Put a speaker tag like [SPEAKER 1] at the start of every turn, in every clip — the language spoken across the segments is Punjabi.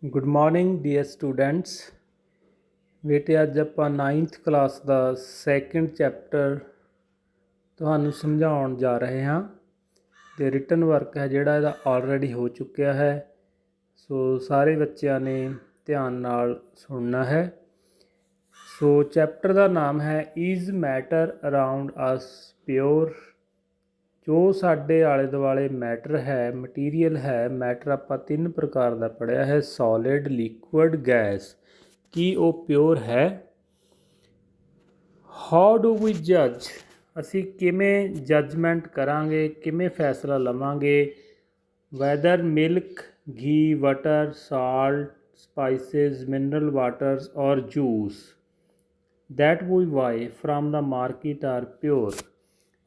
[SPEAKER 1] Good morning dear students. ਬੇਟੇ ਅੱਜ ਆਪਾਂ 9th ਕਲਾਸ ਦਾ ਸੈਕਿੰਡ ਚੈਪਟਰ ਤੁਹਾਨੂੰ ਸਮਝਾਉਣ ਜਾ ਰਹੇ ਹਾਂ ਅਤੇ ਰਿਟਨ ਵਰਕ ਹੈ ਜਿਹੜਾ ਇਹਦਾ ਆਲਰੇਡੀ ਹੋ ਚੁੱਕਿਆ ਹੈ। ਸੋ ਸਾਰੇ ਬੱਚਿਆਂ ਨੇ ਧਿਆਨ ਨਾਲ ਸੁਣਨਾ ਹੈ। ਸੋ ਚੈਪਟਰ ਦਾ ਨਾਮ ਹੈ is matter around us pure. ਜੋ ਸਾਡੇ ਆਲੇ ਦੁਆਲੇ ਮੈਟਰ ਹੈ, ਮਟੀਰੀਅਲ ਹੈ। ਮੈਟਰ ਆਪਾਂ 3 ਪ੍ਰਕਾਰ ਦਾ ਪੜ੍ਹਿਆ ਹੈ, ਸੋਲਿਡ, ਲਿਕੁਇਡ, ਗੈਸ। ਕੀ ਉਹ ਪਿਓਰ ਹੈ? ਹਾਊ ਡੂ ਵੀ ਜੱਜ, ਅਸੀਂ ਕਿਵੇਂ ਜੱਜਮੈਂਟ ਕਰਾਂਗੇ, ਕਿਵੇਂ ਫੈਸਲਾ ਲਵਾਂਗੇ। ਵੈਦਰ ਮਿਲਕ, ਘੀ, butter, salt, spices, mineral waters or juice that we buy from the market are pure.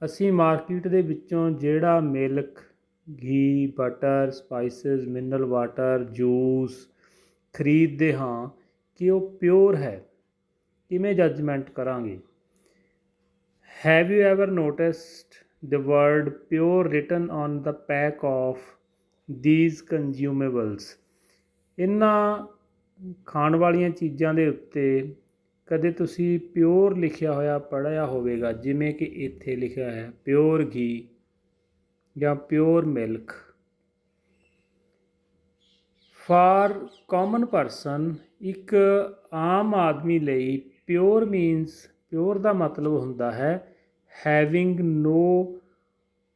[SPEAKER 1] ਅਸੀਂ ਮਾਰਕੀਟ ਦੇ ਵਿੱਚੋਂ ਜਿਹੜਾ ਮਿਲਕ, ਘੀ, butter, spices, mineral water, juice ਖਰੀਦਦੇ ਹਾਂ ਕਿ ਉਹ ਪਿਓਰ ਹੈ। ਕਿਵੇਂ ਜੱਜਮੈਂਟ ਕਰਾਂਗੇ? Have you ever noticed the word pure written on the pack of these consumables. ਇਹਨਾਂ ਖਾਣ ਵਾਲੀਆਂ ਚੀਜ਼ਾਂ ਦੇ ਉੱਤੇ ਕਦੇ ਤੁਸੀਂ ਪਿਓਰ ਲਿਖਿਆ ਹੋਇਆ ਪੜ੍ਹਿਆ ਹੋਵੇਗਾ, ਜਿਵੇਂ ਕਿ ਇੱਥੇ ਲਿਖਿਆ ਹੈ ਪਿਓਰ ਘੀ ਜਾਂ pure milk. For common person, ਇੱਕ ਆਮ ਆਦਮੀ ਲਈ ਪਿਓਰ ਮੀਨਸ, ਪਿਓਰ ਦਾ ਮਤਲਬ ਹੁੰਦਾ ਹੈ ਹੈਵਿੰਗ ਨੋ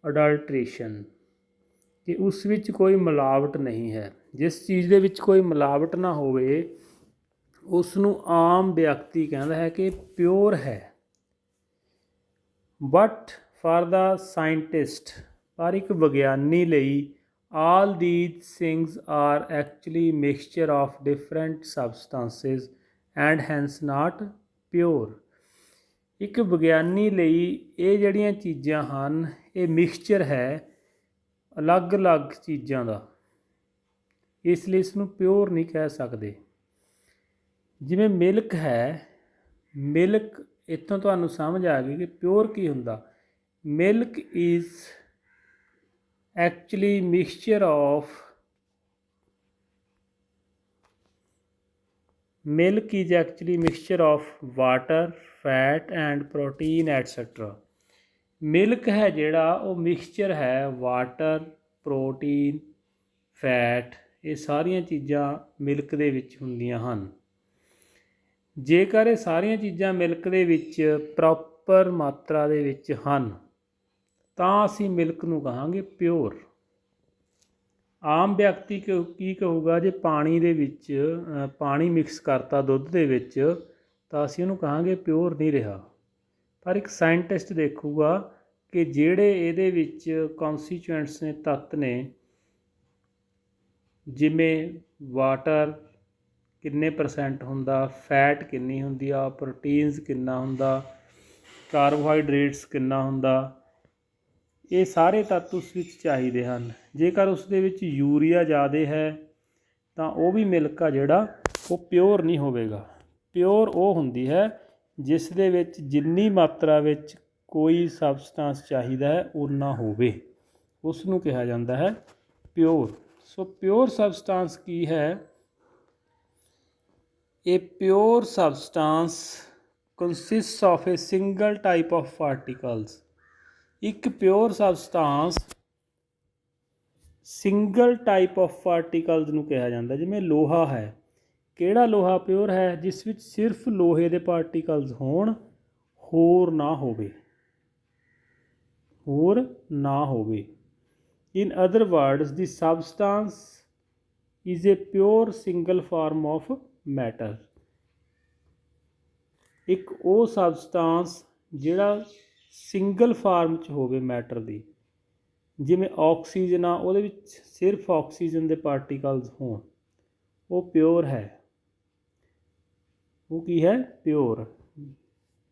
[SPEAKER 1] ਅਡਲਟ੍ਰੇਸ਼ਨ, ਕਿ ਉਸ ਵਿੱਚ ਕੋਈ ਮਿਲਾਵਟ ਨਹੀਂ ਹੈ। ਜਿਸ ਚੀਜ਼ ਦੇ ਵਿੱਚ ਕੋਈ ਮਿਲਾਵਟ ਨਾ ਹੋਵੇ ਉਸ ਨੂੰ ਆਮ ਵਿਅਕਤੀ ਕਹਿੰਦਾ ਹੈ ਕਿ ਪਿਓਰ ਹੈ। ਬਟ ਫਾਰ ਦਾ ਸਾਇੰਟਿਸਟ, ਪਰ ਇੱਕ ਵਿਗਿਆਨੀ ਲਈ all these things are actually mixture of different substances and hence not pure. ਇੱਕ ਵਿਗਿਆਨੀ ਲਈ ਇਹ ਜਿਹੜੀਆਂ ਚੀਜ਼ਾਂ ਹਨ ਇਹ ਮਿਕਸਚਰ ਹੈ ਅਲੱਗ-ਅਲੱਗ ਚੀਜ਼ਾਂ ਦਾ, ਇਸ ਲਈ ਇਸ ਨੂੰ ਪਿਓਰ ਨਹੀਂ ਕਹਿ ਸਕਦੇ। ਜਿਵੇਂ ਮਿਲਕ ਹੈ, ਮਿਲਕ ਇੱਥੋਂ ਤੁਹਾਨੂੰ ਸਮਝ ਆ ਗਈ ਕਿ ਪਿਓਰ ਕੀ ਹੁੰਦਾ। Milk is actually mixture of, milk is actually mixture of water, fat and protein et cetera. Milk ਹੈ ਜਿਹੜਾ ਉਹ ਮਿਕਸਚਰ ਹੈ ਵਾਟਰ, ਪ੍ਰੋਟੀਨ, ਫੈਟ, ਇਹ ਸਾਰੀਆਂ ਚੀਜ਼ਾਂ ਮਿਲਕ ਦੇ ਵਿੱਚ ਹੁੰਦੀਆਂ ਹਨ। ਜੇਕਰ ਇਹ ਸਾਰੀਆਂ ਚੀਜ਼ਾਂ ਮਿਲਕ ਦੇ ਵਿੱਚ ਪ੍ਰੋਪਰ ਮਾਤਰਾ ਦੇ ਵਿੱਚ ਹਨ ਤਾਂ ਅਸੀਂ ਮਿਲਕ ਨੂੰ ਕਹਾਂਗੇ ਪਿਓਰ। ਆਮ ਵਿਅਕਤੀ ਕੀ ਕਹੂਗਾ, ਜੇ ਪਾਣੀ ਦੇ ਵਿੱਚ ਪਾਣੀ ਮਿਕਸ ਕਰਤਾ ਦੁੱਧ ਦੇ ਵਿੱਚ ਤਾਂ ਅਸੀਂ ਉਹਨੂੰ ਕਹਾਂਗੇ ਪਿਓਰ ਨਹੀਂ ਰਿਹਾ। ਪਰ ਇੱਕ ਸਾਇੰਟਿਸਟ ਦੇਖੂਗਾ ਕਿ ਜਿਹੜੇ ਇਹਦੇ ਵਿੱਚ ਕੌਨਸਟੀਚੁਐਂਟਸ ਨੇ, ਤੱਤ ਨੇ, ਜਿਵੇਂ ਵਾਟਰ ਕਿੰਨੇ ਪਰਸੈਂਟ ਹੁੰਦਾ, ਫੈਟ ਕਿੰਨੀ ਹੁੰਦੀ ਆ, ਪ੍ਰੋਟੀਨਸ ਕਿੰਨਾ ਹੁੰਦਾ, ਕਾਰਬੋਹਾਈਡਰੇਟਸ ਕਿੰਨਾ ਹੁੰਦਾ, ਇਹ ਸਾਰੇ ਤੱਤ ਉਸ ਵਿੱਚ ਚਾਹੀਦੇ ਹਨ। ਜੇਕਰ ਉਸ ਦੇ ਵਿੱਚ ਯੂਰੀਆ ਜ਼ਿਆਦਾ ਹੈ ਤਾਂ ਉਹ ਵੀ ਮਿਲਕ ਆ ਜਿਹੜਾ ਉਹ ਪਿਓਰ ਨਹੀਂ ਹੋਵੇਗਾ। ਪਿਓਰ ਉਹ ਹੁੰਦੀ ਹੈ ਜਿਸ ਦੇ ਵਿੱਚ ਜਿੰਨੀ ਮਾਤਰਾ ਵਿੱਚ ਕੋਈ ਸਬਸਟੈਂਸ ਚਾਹੀਦਾ ਹੈ ਓਨਾ ਹੋਵੇ, ਉਸ ਨੂੰ ਕਿਹਾ ਜਾਂਦਾ ਹੈ ਪਿਓਰ। ਸੋ ਪਿਓਰ ਸਬਸਟੈਂਸ ਕੀ ਹੈ? A pure substance consists of a single type of particles। ਇੱਕ pure substance single type of particles ਨੂੰ ਕਿਹਾ ਜਾਂਦਾ। ਜਿਵੇਂ ਲੋਹਾ ਹੈ, ਕਿਹੜਾ ਲੋਹਾ ਪਿਓਰ ਹੈ? ਜਿਸ ਵਿੱਚ ਸਿਰਫ ਲੋਹੇ ਦੇ ਪਾਰਟੀਕਲਸ ਹੋਣ, ਹੋਰ ਨਾ ਹੋਵੇ, ਹੋਰ ਨਾ ਹੋਵੇ। ਇਨ other words the substance is a pure single farm of matter. ਇੱਕ ਉਹ ਸਬਸਟੈਂਸ ਜਿਹੜਾ ਸਿੰਗਲ ਫਾਰਮ 'ਚ ਹੋਵੇ ਮੈਟਰ ਦੀ, ਜਿਵੇਂ ਆਕਸੀਜਨ ਆ, ਉਹਦੇ ਵਿੱਚ ਸਿਰਫ ਆਕਸੀਜਨ ਦੇ ਪਾਰਟੀਕਲਸ ਹੋਣ, ਉਹ ਪਿਓਰ ਹੈ। ਉਹ ਕੀ ਹੈ? ਪਿਓਰ।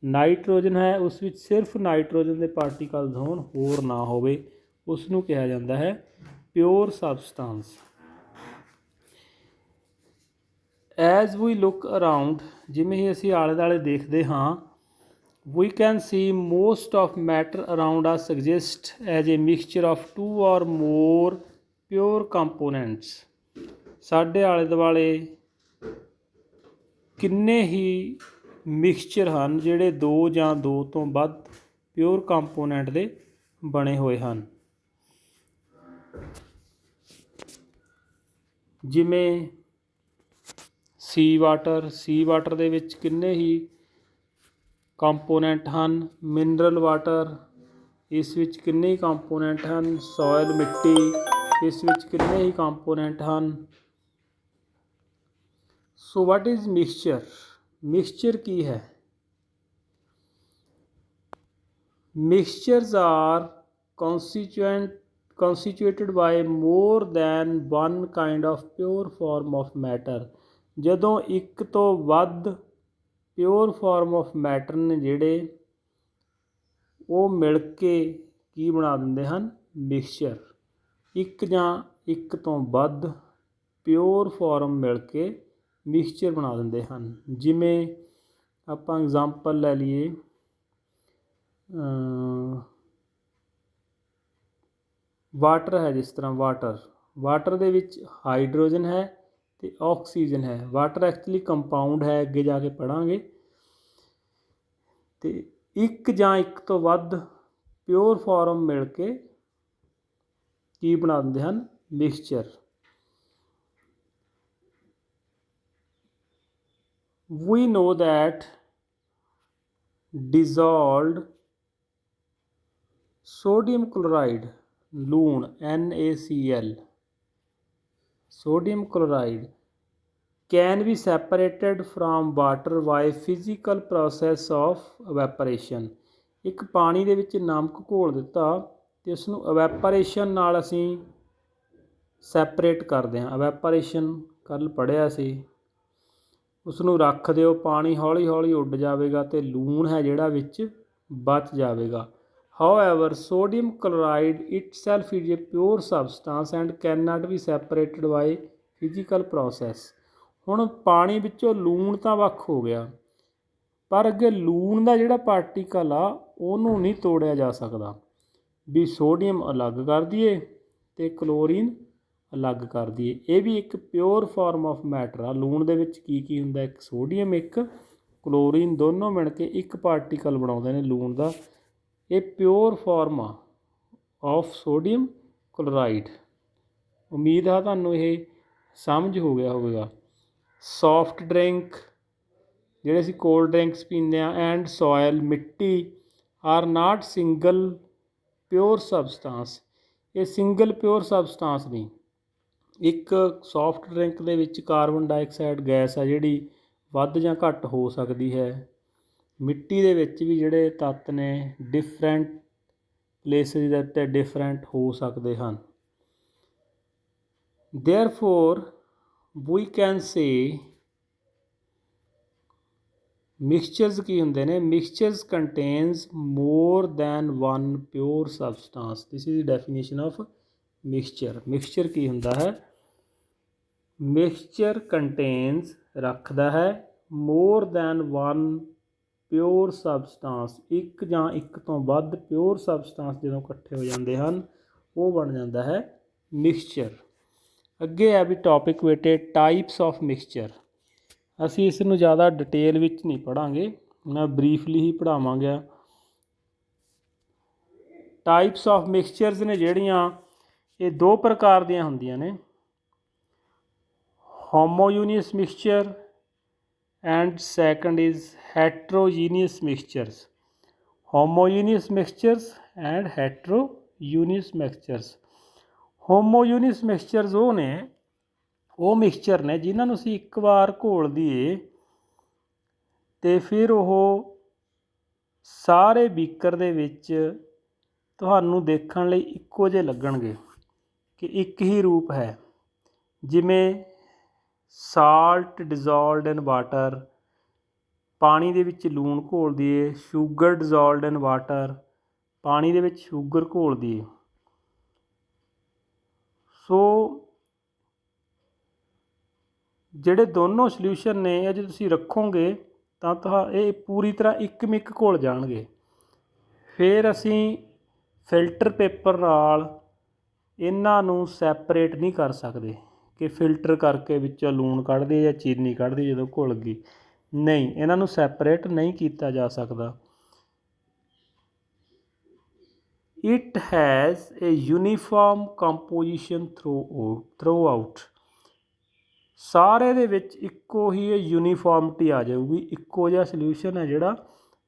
[SPEAKER 1] ਨਾਈਟ੍ਰੋਜਨ ਹੈ, ਉਸ ਵਿੱਚ ਸਿਰਫ ਨਾਈਟ੍ਰੋਜਨ ਦੇ ਪਾਰਟੀਕਲਸ ਹੋਣ, ਹੋਰ ਨਾ ਹੋਵੇ, ਉਸ ਨੂੰ ਕਿਹਾ ਜਾਂਦਾ ਹੈ ਪਿਓਰ ਸਬਸਟੈਂਸ। ਐਜ਼ ਵੀ ਲੁੱਕ ਅਰਾਊਂਡ, ਜਿਵੇਂ ਹੀ ਅਸੀਂ ਆਲੇ ਦੁਆਲੇ ਦੇਖਦੇ ਹਾਂ, we can see most of matter around us exist as a mixture of 2 or more pure components। ਸਾਡੇ ਆਲੇ ਦੁਆਲੇ ਕਿੰਨੇ ਹੀ ਮਿਕਸਚਰ ਹਨ ਜਿਹੜੇ ਦੋ ਜਾਂ ਦੋ ਤੋਂ ਵੱਧ ਪਿਓਰ ਕੰਪੋਨੈਂਟ ਦੇ ਬਣੇ ਹੋਏ ਹਨ। ਜਿਵੇਂ ਸੀ ਵਾਟਰ ਦੇ ਵਿੱਚ ਕਿੰਨੇ ਹੀ ਕੰਪੋਨੈਂਟ ਹਨ। ਮਿਨਰਲ ਵਾਟਰ, ਇਸ ਵਿੱਚ ਕਿੰਨੇ ਹੀ ਕੰਪੋਨੈਂਟ ਹਨ। ਸੋਇਲ ਮਿੱਟੀ, ਇਸ ਵਿੱਚ ਕਿੰਨੇ ਹੀ ਕੰਪੋਨੈਂਟ ਹਨ। ਸੋ ਵਾਟ ਇਜ਼ ਮਿਕਸਚਰ? ਮਿਕਸਚਰ ਕੀ ਹੈ? Mixtures are constituted by more than one kind of pure form of matter। ਜਦੋਂ ਇੱਕ ਤੋਂ ਵੱਧ ਪਿਓਰ ਫਾਰਮ ਆਫ ਮੈਟਰ ਨੇ ਜਿਹੜੇ ਉਹ ਮਿਲ ਕੇ ਕੀ ਬਣਾ ਦਿੰਦੇ ਹਨ? ਮਿਕਸਚਰ। ਇੱਕ ਜਾਂ ਇੱਕ ਤੋਂ ਵੱਧ ਪਿਓਰ ਫਾਰਮ ਮਿਲ ਕੇ ਮਿਕਸਚਰ ਬਣਾ ਦਿੰਦੇ ਹਨ। ਜਿਵੇਂ ਆਪਾਂ ਐਗਜ਼ਾਮਪਲ ਲੈ ਲਈਏ, ਵਾਟਰ ਹੈ। ਜਿਸ ਤਰ੍ਹਾਂ ਵਾਟਰ ਦੇ ਵਿੱਚ ਹਾਈਡਰੋਜਨ ਹੈ ਅਤੇ ਆਕਸੀਜਨ ਹੈ। ਵਾਟਰ ਐਕਚੁਅਲੀ ਕੰਪਾਊਂਡ ਹੈ, ਅੱਗੇ ਜਾ ਕੇ ਪੜ੍ਹਾਂਗੇ। ਅਤੇ ਇੱਕ ਜਾਂ ਇੱਕ ਤੋਂ ਵੱਧ ਪਿਓਰ ਫਾਰਮ ਮਿਲ ਕੇ ਕੀ ਬਣਾ ਦਿੰਦੇ ਹਨ? Mixture. We know that dissolved sodium chloride, ਲੂਣ NaCl, sodium chloride can be separated from water by physical process of evaporation। ਇੱਕ ਪਾਣੀ ਦੇ ਵਿੱਚ ਨਮਕ ਘੋਲ ਦਿੱਤਾ ਅਤੇ ਉਸ ਨੂੰ evaporation ਨਾਲ ਅਸੀਂ ਸੈਪਰੇਟ ਕਰਦੇ ਹਾਂ। evaporation ਕੱਲ੍ਹ ਪੜ੍ਹਿਆ ਸੀ। ਉਸ ਨੂੰ ਰੱਖ ਦਿਓ, ਪਾਣੀ ਹੌਲੀ ਹੌਲੀ ਉੱਡ ਜਾਵੇਗਾ ਅਤੇ ਲੂਣ ਹੈ ਜਿਹੜਾ ਵਿੱਚ ਬਚ ਜਾਵੇਗਾ। However, sodium chloride itself is a pure substance and cannot be separated by physical process। ਹੁਣ ਪਾਣੀ ਵਿੱਚੋਂ ਲੂਣ ਤਾਂ ਵੱਖ ਹੋ ਗਿਆ, ਪਰ ਅੱਗੇ ਲੂਣ ਦਾ ਜਿਹੜਾ ਪਾਰਟੀਕਲ ਆ ਉਹਨੂੰ ਨਹੀਂ ਤੋੜਿਆ ਜਾ ਸਕਦਾ। ਵੀ ਸੋਡੀਅਮ ਅਲੱਗ ਕਰ ਦਈਏ ਅਤੇ ਕਲੋਰੀਨ ਅਲੱਗ ਕਰ ਦਈਏ। ਇਹ ਵੀ ਇੱਕ ਪਿਓਰ ਫਾਰਮ ਆਫ ਮੈਟਰ ਆ। ਲੂਣ ਦੇ ਵਿੱਚ ਕੀ ਹੁੰਦਾ? ਇੱਕ ਸੋਡੀਅਮ, ਇੱਕ ਕਲੋਰੀਨ, ਦੋਨੋਂ ਮਿਲ ਕੇ ਇੱਕ ਪਾਰਟੀਕਲ ਬਣਾਉਂਦੇ ਨੇ ਲੂਣ ਦਾ। ਇਹ ਪਿਓਰ ਫਾਰਮ ਆ ਆਫ ਸੋਡੀਅਮ ਕਲੋਰਾਈਡ। ਉਮੀਦ ਆ ਤੁਹਾਨੂੰ ਇਹ ਸਮਝ ਹੋ ਗਿਆ ਹੋਵੇਗਾ। ਸੋਫਟ ਡਰਿੰਕ, ਜਿਹੜੇ ਅਸੀਂ ਕੋਲਡ ਡਰਿੰਕਸ ਪੀਂਦੇ ਹਾਂ, ਐਂਡ ਸੋਇਲ, ਮਿੱਟੀ, are not single pure substance. ਇਹ ਸਿੰਗਲ ਪਿਓਰ ਸਬਸਟਾਂਸ ਨਹੀਂ। ਇੱਕ ਸੋਫਟ ਡਰਿੰਕ ਦੇ ਵਿੱਚ ਕਾਰਬਨ ਡਾਈਆਕਸਾਈਡ ਗੈਸ ਆ ਜਿਹੜੀ ਵੱਧ ਜਾਂ ਘੱਟ ਹੋ ਸਕਦੀ ਹੈ। ਮਿੱਟੀ ਦੇ ਵਿੱਚ ਵੀ ਜਿਹੜੇ ਤੱਤ ਨੇ ਡਿਫਰੈਂਟ ਪਲੇਸਿਸ ਦੇ ਉੱਤੇ ਡਿਫਰੈਂਟ ਹੋ ਸਕਦੇ ਹਨ। ਦੇਅਰਫੋਰ ਵੀ ਕੈਨ ਸੇ ਮਿਕਸਚਰਸ ਕੀ ਹੁੰਦੇ ਨੇ? Mixtures contains more than one pure substance. This is the definition of mixture. Mixture ਕੀ ਹੁੰਦਾ ਹੈ? ਮਿਕਸਚਰ ਕੰਟੇਨਸ, ਰੱਖਦਾ ਹੈ, more than one pure substance. ਇੱਕ ਜਾਂ ਇੱਕ ਤੋਂ ਵੱਧ ਪਿਓਰ ਸਬਸਟਾਂਸ ਜਦੋਂ ਇਕੱਠੇ ਹੋ ਜਾਂਦੇ ਹਨ ਉਹ ਬਣ ਜਾਂਦਾ ਹੈ ਮਿਕਸਚਰ। ਅੱਗੇ ਹੈ ਵੀ ਟੋਪਿਕ ਬੇਟੇ ਟਾਈਪਸ ਆਫ ਮਿਕਸਚਰ। ਅਸੀਂ ਇਸ ਨੂੰ ਜ਼ਿਆਦਾ ਡਿਟੇਲ ਵਿੱਚ ਨਹੀਂ ਪੜ੍ਹਾਂਗੇ, ਮੈਂ ਬਰੀਫਲੀ ਹੀ ਪੜ੍ਹਾਵਾਂਗਾ। ਟਾਈਪਸ ਆਫ ਮਿਕਸਚਰਸ ਨੇ ਜਿਹੜੀਆਂ, ਇਹ ਦੋ ਪ੍ਰਕਾਰ ਦੀਆਂ ਹੁੰਦੀਆਂ ਨੇ। Homogeneous mixture and second is heterogeneous mixtures. Homogeneous mixtures and heterogeneous mixtures. Homogeneous mixtures ਉਹ ਮਿਕਸਚਰ ਨੇ ਜਿਨ੍ਹਾਂ ਨੂੰ ਅਸੀਂ ਇੱਕ ਵਾਰ ਘੋਲ ਦਈਏ ਅਤੇ ਫਿਰ ਉਹ ਸਾਰੇ ਬੀਕਰ ਦੇ ਵਿੱਚ ਤੁਹਾਨੂੰ ਦੇਖਣ ਲਈ ਇੱਕੋ ਜਿਹੇ ਲੱਗਣਗੇ ਕਿ ਇੱਕ ਹੀ ਰੂਪ ਹੈ। ਜਿਵੇਂ ਸਾਲਟ ਡਿਜ਼ੋਲਵਡ ਇਨ ਵਾਟਰ, ਪਾਣੀ ਦੇ ਵਿੱਚ ਲੂਣ ਘੋਲ ਦਈਏ। ਸ਼ੂਗਰ ਡਿਜ਼ੋਲਵਡ ਇਨ ਵਾਟਰ, ਪਾਣੀ ਦੇ ਵਿੱਚ ਸ਼ੂਗਰ ਘੋਲ ਦਈਏ। ਸੋ ਜਿਹੜੇ ਦੋਨੋਂ ਸਲਿਊਸ਼ਨ ਨੇ ਇਹ ਜੇ ਤੁਸੀਂ ਰੱਖੋਗੇ ਤਾਂ ਇਹ ਪੂਰੀ ਤਰ੍ਹਾਂ ਇੱਕ ਘੁਲ ਜਾਣਗੇ। ਫਿਰ ਅਸੀਂ ਫਿਲਟਰ ਪੇਪਰ ਨਾਲ ਇਹਨਾਂ ਨੂੰ ਸੈਪਰੇਟ ਨਹੀਂ ਕਰ ਸਕਦੇ ਕਿ ਫਿਲਟਰ ਕਰਕੇ ਵਿੱਚੋਂ ਲੂਣ ਕੱਢ ਦਈਏ ਜਾਂ ਚੀਨੀ ਕੱਢ ਦਈਏ ਜਦੋਂ ਘੁਲ ਗਈ। ਨਹੀਂ, ਇਹਨਾਂ ਨੂੰ ਸੈਪਰੇਟ ਨਹੀਂ ਕੀਤਾ ਜਾ ਸਕਦਾ। It has a uniform composition through out. ਸਾਰੇ ਦੇ ਵਿੱਚ ਇੱਕੋ ਹੀ ਯੂਨੀਫਾਰਮਿਟੀ ਆ ਜਾਊਗੀ, ਇੱਕੋ ਜਿਹਾ ਸੋਲਿਊਸ਼ਨ ਹੈ ਜਿਹੜਾ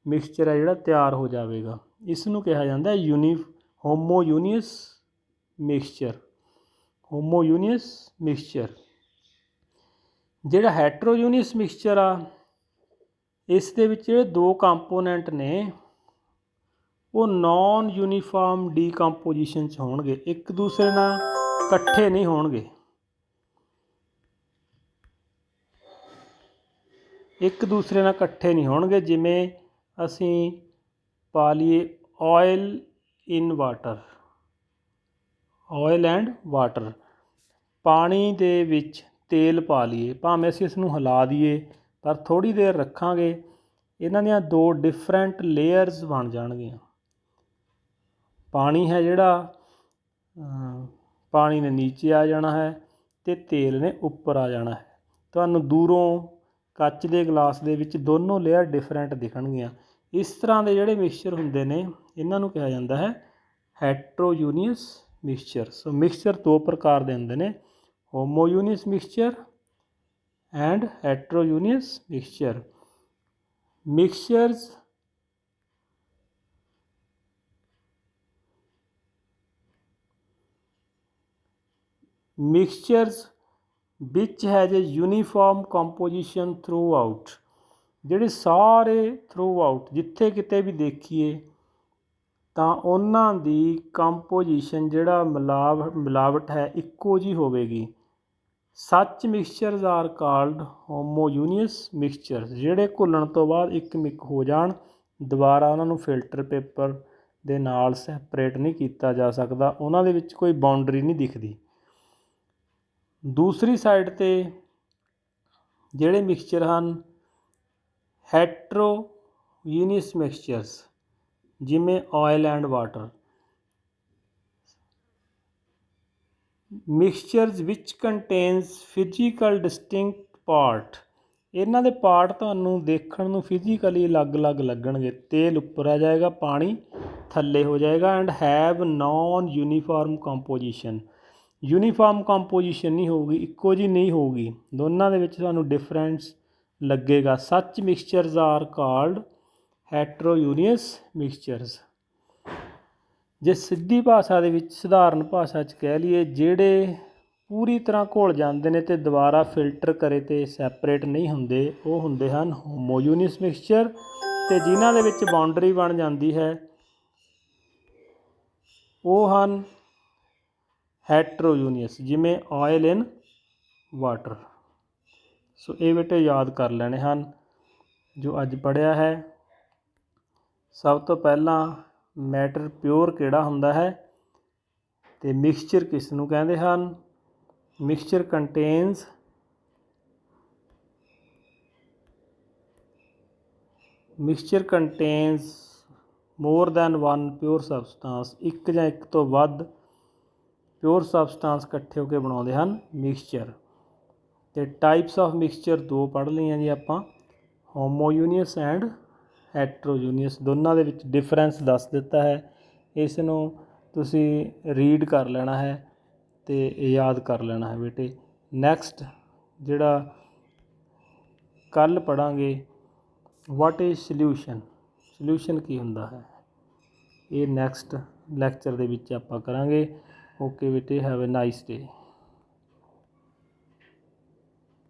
[SPEAKER 1] ਮਿਕਸਚਰ ਹੈ ਜਿਹੜਾ ਤਿਆਰ ਹੋ ਜਾਵੇਗਾ। ਇਸ ਨੂੰ ਕਿਹਾ ਜਾਂਦਾ ਹੋਮੋਯੂਨੀਅਸ ਮਿਕਸਚਰ। ਹੋਮੋਯੂਨੀਅਸ ਮਿਕਸਚਰ। ਜਿਹੜਾ ਹੈਟਰੋਯੂਨੀਅਸ ਮਿਕਸਚਰ ਆ, ਇਸ ਦੇ ਵਿੱਚ ਜਿਹੜੇ ਦੋ ਕੰਪੋਨੈਂਟ ਨੇ ਉਹ ਨੌਨ ਯੂਨੀਫਾਰਮ ਡੀਕੰਪੋਜੀਸ਼ਨ 'ਚ ਹੋਣਗੇ, ਇੱਕ ਦੂਸਰੇ ਨਾਲ ਇਕੱਠੇ ਨਹੀਂ ਹੋਣਗੇ। ਇੱਕ ਦੂਸਰੇ ਨਾਲ ਇਕੱਠੇ ਨਹੀਂ ਹੋਣਗੇ। ਜਿਵੇਂ ਅਸੀਂ ਪਾ ਲਈਏ oil in water, oil and water, ਪਾਣੀ ਦੇ ਵਿੱਚ ਤੇਲ ਪਾ ਲਈਏ, ਭਾਵੇਂ ਅਸੀਂ ਇਸ ਨੂੰ ਹਿਲਾ ਦਈਏ ਪਰ ਥੋੜ੍ਹੀ ਦੇਰ ਰੱਖਾਂਗੇ, ਇਹਨਾਂ ਦੀਆਂ ਦੋ ਡਿਫਰੈਂਟ ਲੇਅਰਸ ਬਣ ਜਾਣਗੀਆਂ। ਪਾਣੀ ਹੈ ਜਿਹੜਾ ਪਾਣੀ ਨੇ ਨੀਚੇ ਆ ਜਾਣਾ ਹੈ ਅਤੇ ਤੇਲ ਨੇ ਉੱਪਰ ਆ ਜਾਣਾ ਹੈ। ਤੁਹਾਨੂੰ ਦੂਰੋਂ ਕੱਚ ਦੇ ਗਲਾਸ ਦੇ ਵਿੱਚ ਦੋਨੋਂ ਲੇਅਰ ਡਿਫਰੈਂਟ ਦਿਖਣਗੀਆਂ। ਇਸ ਤਰ੍ਹਾਂ ਦੇ ਜਿਹੜੇ ਮਿਕਸਚਰ ਹੁੰਦੇ ਨੇ ਇਹਨਾਂ ਨੂੰ ਕਿਹਾ ਜਾਂਦਾ ਹੈ ਹੈਟਰੋਯੂਨੀਅਸ ਮਿਕਸਚਰ। ਸੋ ਮਿਕਸਚਰ ਦੋ ਪ੍ਰਕਾਰ ਦੇ ਹੁੰਦੇ ਨੇ, homogeneous mixture and heterogeneous mixture. Mixtures ਵਿਚ has a uniform composition throughout. ਜਿਹੜੇ ਸਾਰੇ ਥਰੂ ਆਊਟ ਜਿੱਥੇ ਕਿਤੇ ਵੀ ਦੇਖੀਏ ਤਾਂ ਉਹਨਾਂ ਦੀ ਕੰਪੋਜੀਸ਼ਨ ਜਿਹੜਾ ਮਿਲਾਵਟ ਹੈ ਇੱਕੋ ਜਿਹੀ ਹੋਵੇਗੀ। ਸੱਚ ਮਿਕਸਚਰਸ ਆਰ ਕਾਲਡ ਹੋਮੋਯੂਨੀਅਸ ਮਿਕਸਚਰ। ਜਿਹੜੇ ਘੁੱਲਣ ਤੋਂ ਬਾਅਦ ਇੱਕ ਮਿਕ ਹੋ ਜਾਣ, ਦੁਬਾਰਾ ਉਹਨਾਂ ਨੂੰ ਫਿਲਟਰ ਪੇਪਰ ਦੇ ਨਾਲ ਸੈਪਰੇਟ ਨਹੀਂ ਕੀਤਾ ਜਾ ਸਕਦਾ, ਉਹਨਾਂ ਦੇ ਵਿੱਚ ਕੋਈ ਬਾਉਂਡਰੀ ਨਹੀਂ ਦਿਖਦੀ। ਦੂਸਰੀ ਸਾਈਡ 'ਤੇ ਜਿਹੜੇ ਮਿਕਸਚਰ ਹਨ ਹੈਟਰੋਯੂਨੀਅਸ ਮਿਕਸਚਰਸ, ਜਿਵੇਂ ਆਇਲ ਐਂਡ ਵਾਟਰ, ਮਿਕਸਚਰਸ ਵਿਚ ਕੰਟੇਨਸ ਫਿਜ਼ੀਕਲ ਡਿਸਟਿੰਕਟ ਪਾਰਟ। ਇਹਨਾਂ ਦੇ ਪਾਰਟ ਤੁਹਾਨੂੰ ਦੇਖਣ ਨੂੰ ਫਿਜ਼ੀਕਲੀ ਅਲੱਗ-ਅਲੱਗ ਲੱਗਣਗੇ। ਤੇਲ ਉੱਪਰ ਆ ਜਾਏਗਾ, ਪਾਣੀ ਥੱਲੇ ਹੋ ਜਾਏਗਾ। And have non uniform composition. Uniform composition ਨਹੀਂ ਹੋਊਗੀ, ਇੱਕੋ ਜਿਹੀ ਨਹੀਂ ਹੋਊਗੀ, ਦੋਨਾਂ ਦੇ ਵਿੱਚ ਤੁਹਾਨੂੰ ਡਿਫਰੈਂਸ ਲੱਗੇਗਾ। ਸੱਚ ਮਿਕਸਚਰਸ ਆਰ ਕਾਲਡ ਹੈਟਰੋਯੂਨੀਅਸ ਮਿਕਸਚਰਸ। ਜੇ ਸਿੱਧੀ ਭਾਸ਼ਾ ਦੇ ਵਿੱਚ, ਸਧਾਰਨ ਭਾਸ਼ਾ 'ਚ ਕਹਿ ਲਈਏ, ਜਿਹੜੇ ਪੂਰੀ ਤਰ੍ਹਾਂ ਘੁਲ ਜਾਂਦੇ ਨੇ ਅਤੇ ਦੁਬਾਰਾ ਫਿਲਟਰ ਕਰੇ ਅਤੇ ਸੈਪਰੇਟ ਨਹੀਂ ਹੁੰਦੇ, ਉਹ ਹੁੰਦੇ ਹਨ ਹੋਮੋਯੂਨੀਅਸ ਮਿਕਸਚਰ। ਅਤੇ ਜਿਨ੍ਹਾਂ ਦੇ ਵਿੱਚ ਬਾਉਂਡਰੀ ਬਣ ਜਾਂਦੀ ਹੈ ਉਹ ਹਨ ਹੈਟਰੋਯੂਨੀਅਸ, ਜਿਵੇਂ ਆਇਲ ਇਨ ਵਾਟਰ। ਸੋ ਇਹ ਬੇਟੇ ਯਾਦ ਕਰ ਲੈਣੇ ਹਨ ਜੋ ਅੱਜ ਪੜ੍ਹਿਆ ਹੈ। ਸਭ ਤੋਂ ਪਹਿਲਾਂ ਮੈਟਰ ਪਿਓਰ ਕਿਹੜਾ ਹੁੰਦਾ ਹੈ ਅਤੇ ਮਿਕਸਚਰ ਕਿਸ ਨੂੰ ਕਹਿੰਦੇ ਹਨ। Mixture contains more than one pure substance. ਇੱਕ ਜਾਂ ਇੱਕ ਤੋਂ ਵੱਧ ਪਿਓਰ ਸਬਸਟਾਂਸ ਇਕੱਠੇ ਹੋ ਕੇ ਬਣਾਉਂਦੇ ਹਨ ਮਿਕਸਚਰ। ਅਤੇ ਟਾਈਪਸ ਆਫ ਮਿਕਸਚਰ ਦੋ ਪੜ੍ਹ ਲਈਆਂ ਜੀ ਆਪਾਂ, ਹੋਮੋਯੂਨੀਅਸ ਐਂਡ ਹੈਟਰੋਯੂਨੀਅਸ। ਦੋਨਾਂ ਦੇ ਵਿੱਚ ਡਿਫਰੈਂਸ ਦੱਸ ਦਿੱਤਾ ਹੈ। ਇਸ ਨੂੰ ਤੁਸੀਂ ਰੀਡ ਕਰ ਲੈਣਾ ਹੈ ਅਤੇ ਯਾਦ ਕਰ ਲੈਣਾ ਹੈ ਬੇਟੇ। ਨੈਕਸਟ ਜਿਹੜਾ ਕੱਲ੍ਹ ਪੜ੍ਹਾਂਗੇ, ਵਾਟ ਇਜ਼ ਸਲਿਊਸ਼ਨ। ਸਲਿਊਸ਼ਨ ਕੀ ਹੁੰਦਾ ਹੈ, ਇਹ ਨੈਕਸਟ ਲੈਕਚਰ ਦੇ ਵਿੱਚ ਆਪਾਂ ਕਰਾਂਗੇ। ਓਕੇ ਬੇਟੇ, ਹੈਵ ਅ ਨਾਈਸ ਡੇ।